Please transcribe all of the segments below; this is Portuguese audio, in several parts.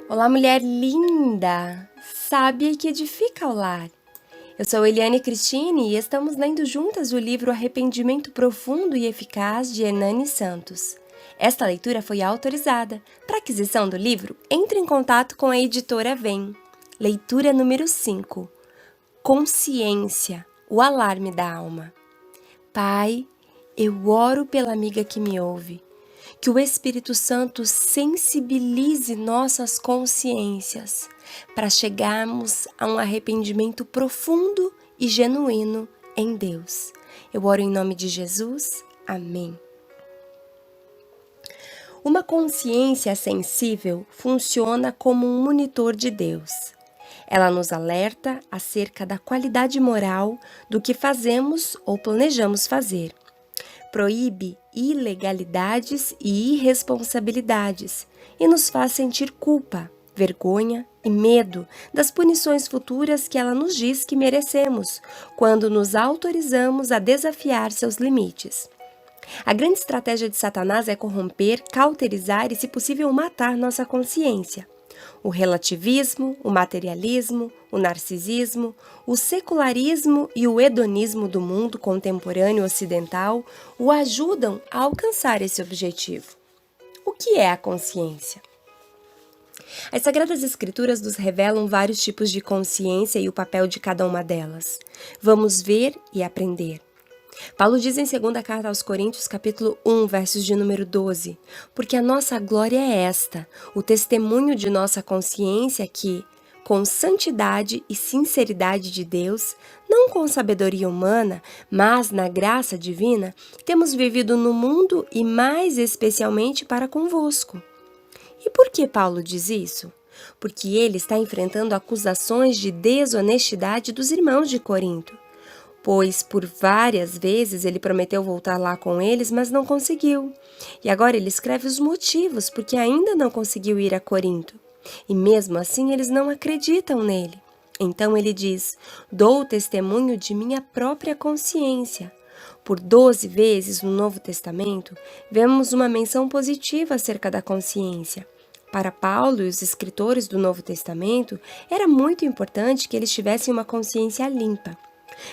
Olá, mulher linda, sábia que edifica o lar. Eu sou Eliane Cristine e estamos lendo juntas o livro Arrependimento Profundo e Eficaz de Hernani Santos. Esta leitura foi autorizada. Para aquisição do livro, entre em contato com a editora Vem. Leitura número 5. Consciência, o alarme da alma. Pai, eu oro pela amiga que me ouve. Que o Espírito Santo sensibilize nossas consciências para chegarmos a um arrependimento profundo e genuíno em Deus. Eu oro em nome de Jesus. Amém. Uma consciência sensível funciona como um monitor de Deus. Ela nos alerta acerca da qualidade moral do que fazemos ou planejamos fazer. Proíbe ilegalidades e irresponsabilidades e nos faz sentir culpa, vergonha e medo das punições futuras que ela nos diz que merecemos, quando nos autorizamos a desafiar seus limites. A grande estratégia de Satanás é corromper, cauterizar e, se possível, matar nossa consciência. O relativismo, o materialismo, o narcisismo, o secularismo e o hedonismo do mundo contemporâneo ocidental o ajudam a alcançar esse objetivo. O que é a consciência? As Sagradas Escrituras nos revelam vários tipos de consciência e o papel de cada uma delas. Vamos ver e aprender. Paulo diz em 2ª Carta aos Coríntios, capítulo 1, versos de número 12, porque a nossa glória é esta, o testemunho de nossa consciência que, com santidade e sinceridade de Deus, não com sabedoria humana, mas na graça divina, temos vivido no mundo e mais especialmente para convosco. E por que Paulo diz isso? Porque ele está enfrentando acusações de desonestidade dos irmãos de Corinto. Pois por várias vezes ele prometeu voltar lá com eles, mas não conseguiu. E agora ele escreve os motivos porque ainda não conseguiu ir a Corinto. E mesmo assim eles não acreditam nele. Então ele diz: dou testemunho de minha própria consciência. Por 12 vezes no Novo Testamento, vemos uma menção positiva acerca da consciência. Para Paulo e os escritores do Novo Testamento, era muito importante que eles tivessem uma consciência limpa.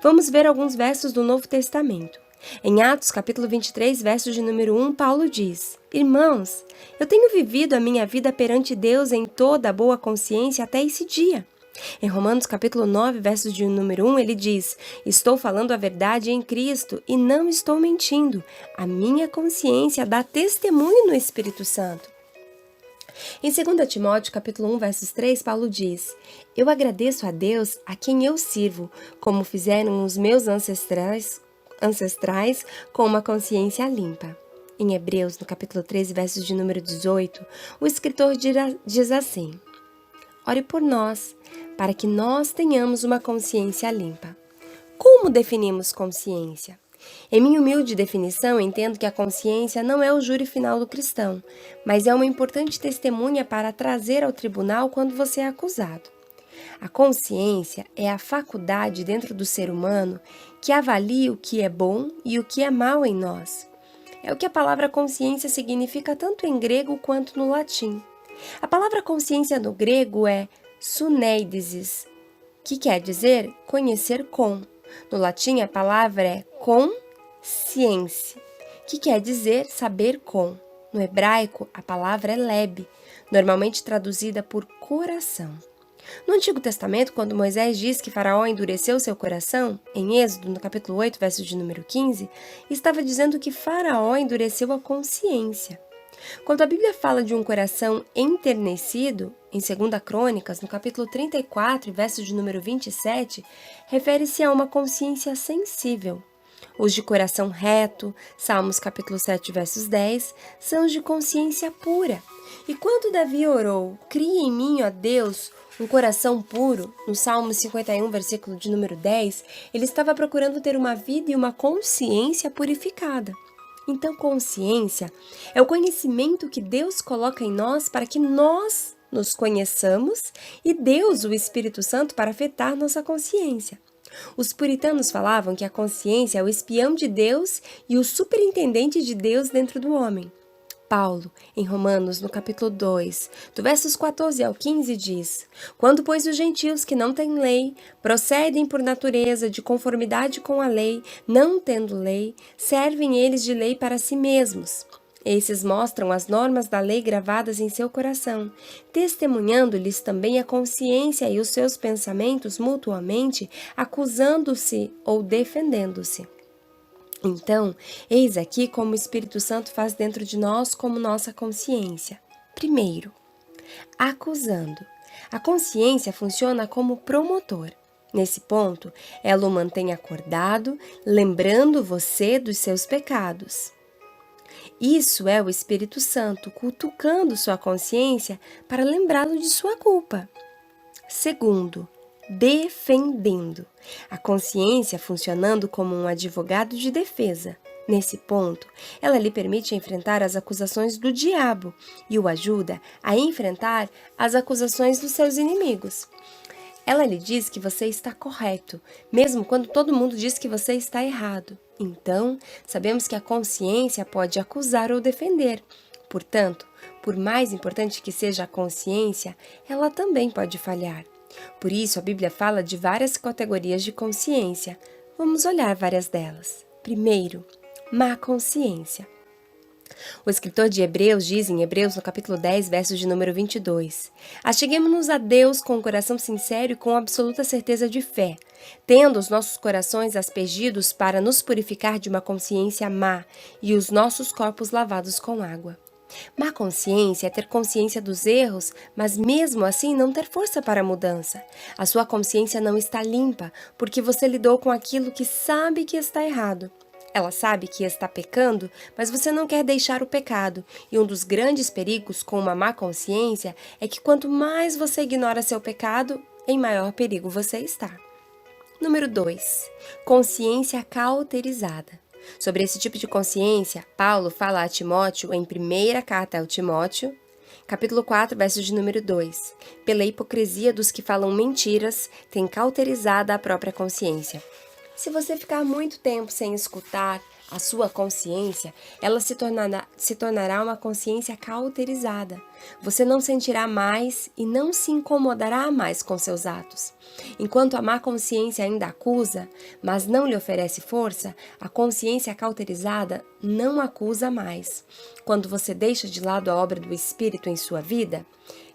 Vamos ver alguns versos do Novo Testamento. Em Atos, capítulo 23, verso de número 1, Paulo diz: Irmãos, eu tenho vivido a minha vida perante Deus em toda a boa consciência até esse dia. Em Romanos, capítulo 9, verso de número 1, ele diz: Estou falando a verdade em Cristo e não estou mentindo. A minha consciência dá testemunho no Espírito Santo. Em 2 Timóteo, capítulo 1, versos 3, Paulo diz: Eu agradeço a Deus a quem eu sirvo, como fizeram os meus ancestrais com uma consciência limpa. Em Hebreus, no capítulo 13, versos de número 18, o escritor diz assim: Ore por nós, para que nós tenhamos uma consciência limpa. Como definimos consciência? Em minha humilde definição, entendo que a consciência não é o júri final do cristão, mas é uma importante testemunha para trazer ao tribunal quando você é acusado. A consciência é a faculdade dentro do ser humano que avalia o que é bom e o que é mal em nós. É o que a palavra consciência significa tanto em grego quanto no latim. A palavra consciência no grego é suneidesis, que quer dizer conhecer com. No latim, a palavra é consciência, que quer dizer saber com. No hebraico, a palavra é leb, normalmente traduzida por coração. No Antigo Testamento, quando Moisés diz que Faraó endureceu seu coração, em Êxodo, no capítulo 8, verso de número 15, estava dizendo que Faraó endureceu a consciência. Quando a Bíblia fala de um coração enternecido, em 2 Crônicas, no capítulo 34, verso de número 27, refere-se a uma consciência sensível. Os de coração reto, Salmos capítulo 7, versos 10, são os de consciência pura. E quando Davi orou, cria em mim, ó Deus, um coração puro, no Salmo 51, versículo de número 10, ele estava procurando ter uma vida e uma consciência purificada. Então, consciência é o conhecimento que Deus coloca em nós para que nós nos conheçamos e Deus, o Espírito Santo, para afetar nossa consciência. Os puritanos falavam que a consciência é o espião de Deus e o superintendente de Deus dentro do homem. Paulo, em Romanos, no capítulo 2, do versos 14 ao 15, diz: Quando, pois, os gentios que não têm lei procedem por natureza de conformidade com a lei, não tendo lei, servem eles de lei para si mesmos. Esses mostram as normas da lei gravadas em seu coração, testemunhando-lhes também a consciência e os seus pensamentos mutuamente, acusando-se ou defendendo-se. Então, eis aqui como o Espírito Santo faz dentro de nós como nossa consciência. Primeiro, acusando. A consciência funciona como promotor. Nesse ponto, ela o mantém acordado, lembrando você dos seus pecados. Isso é o Espírito Santo cutucando sua consciência para lembrá-lo de sua culpa. Segundo, defendendo. A consciência funcionando como um advogado de defesa. Nesse ponto, ela lhe permite enfrentar as acusações do diabo e o ajuda a enfrentar as acusações dos seus inimigos. Ela lhe diz que você está correto, mesmo quando todo mundo diz que você está errado. Então, sabemos que a consciência pode acusar ou defender. Portanto, por mais importante que seja a consciência, ela também pode falhar. Por isso, a Bíblia fala de várias categorias de consciência. Vamos olhar várias delas. Primeiro, má consciência. O escritor de Hebreus diz em Hebreus, no capítulo 10, versos de número 22, Acheguemo-nos a Deus com o coração sincero e com absoluta certeza de fé, tendo os nossos corações aspergidos para nos purificar de uma consciência má e os nossos corpos lavados com água. Má consciência é ter consciência dos erros, mas mesmo assim não ter força para a mudança. A sua consciência não está limpa, porque você lidou com aquilo que sabe que está errado. Ela sabe que está pecando, mas você não quer deixar o pecado. E um dos grandes perigos com uma má consciência é que quanto mais você ignora seu pecado, em maior perigo você está. Número 2. Consciência cauterizada. Sobre esse tipo de consciência, Paulo fala a Timóteo em primeira carta ao Timóteo, capítulo 4, verso de número 2. Pela hipocrisia dos que falam mentiras, tem cauterizada a própria consciência. Se você ficar muito tempo sem escutar a sua consciência, ela se tornará uma consciência cauterizada. Você não sentirá mais e não se incomodará mais com seus atos. Enquanto a má consciência ainda acusa, mas não lhe oferece força, a consciência cauterizada não acusa mais. Quando você deixa de lado a obra do Espírito em sua vida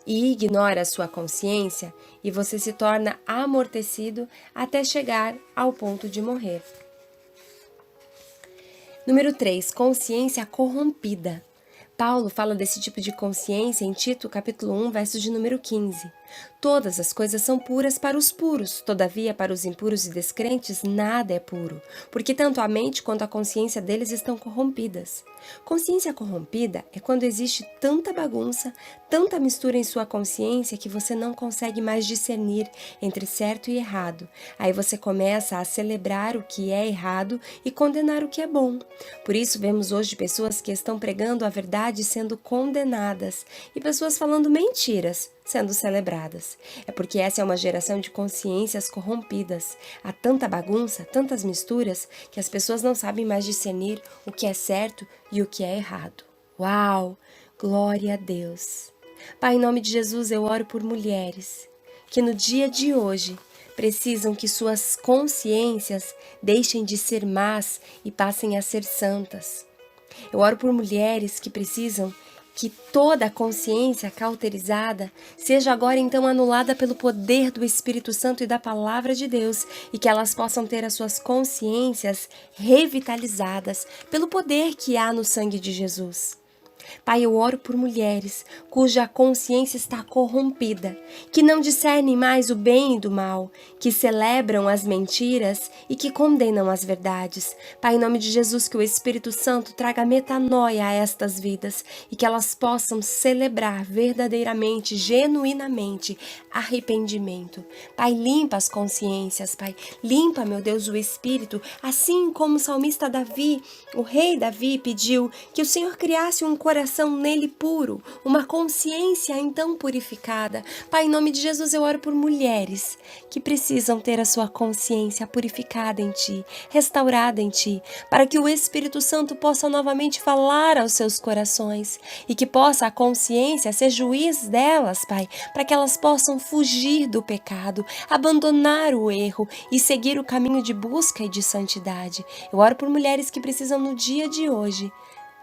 e ignora a sua consciência, e você se torna amortecido até chegar ao ponto de morrer. Número 3. Consciência corrompida. Paulo fala desse tipo de consciência em Tito, capítulo 1, verso de número 15. Todas as coisas são puras para os puros, todavia para os impuros e descrentes nada é puro, porque tanto a mente quanto a consciência deles estão corrompidas. Consciência corrompida é quando existe tanta bagunça, tanta mistura em sua consciência que você não consegue mais discernir entre certo e errado. Aí você começa a celebrar o que é errado e condenar o que é bom. Por isso vemos hoje pessoas que estão pregando a verdade sendo condenadas e pessoas falando mentiras sendo celebradas. É porque essa é uma geração de consciências corrompidas. Há tanta bagunça, tantas misturas, que as pessoas não sabem mais discernir o que é certo e o que é errado. Uau! Glória a Deus! Pai, em nome de Jesus, eu oro por mulheres que no dia de hoje precisam que suas consciências deixem de ser más e passem a ser santas. Eu oro por mulheres que precisam que toda a consciência cauterizada seja agora então anulada pelo poder do Espírito Santo e da Palavra de Deus e que elas possam ter as suas consciências revitalizadas pelo poder que há no sangue de Jesus. Pai, eu oro por mulheres cuja consciência está corrompida, que não discernem mais o bem e do mal, que celebram as mentiras e que condenam as verdades. Pai, em nome de Jesus, que o Espírito Santo traga metanoia a estas vidas e que elas possam celebrar verdadeiramente, genuinamente, arrependimento. Pai, limpa as consciências, Pai. Limpa, meu Deus, o Espírito, assim como o salmista Davi, o rei Davi, pediu que o Senhor criasse um coração coração nele puro, uma consciência então purificada. Pai, em nome de Jesus eu oro por mulheres que precisam ter a sua consciência purificada em Ti, restaurada em Ti, para que o Espírito Santo possa novamente falar aos seus corações e que possa a consciência ser juiz delas, Pai, para que elas possam fugir do pecado, abandonar o erro e seguir o caminho de busca e de santidade. Eu oro por mulheres que precisam no dia de hoje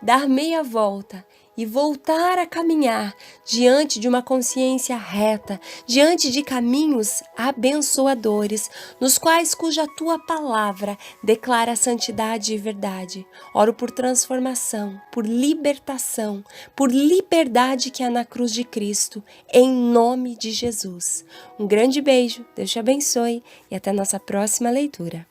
dar meia volta e voltar a caminhar diante de uma consciência reta, diante de caminhos abençoadores, nos quais cuja tua palavra declara santidade e verdade. Oro por transformação, por libertação, por liberdade que há na cruz de Cristo, em nome de Jesus. Um grande beijo, Deus te abençoe e até nossa próxima leitura.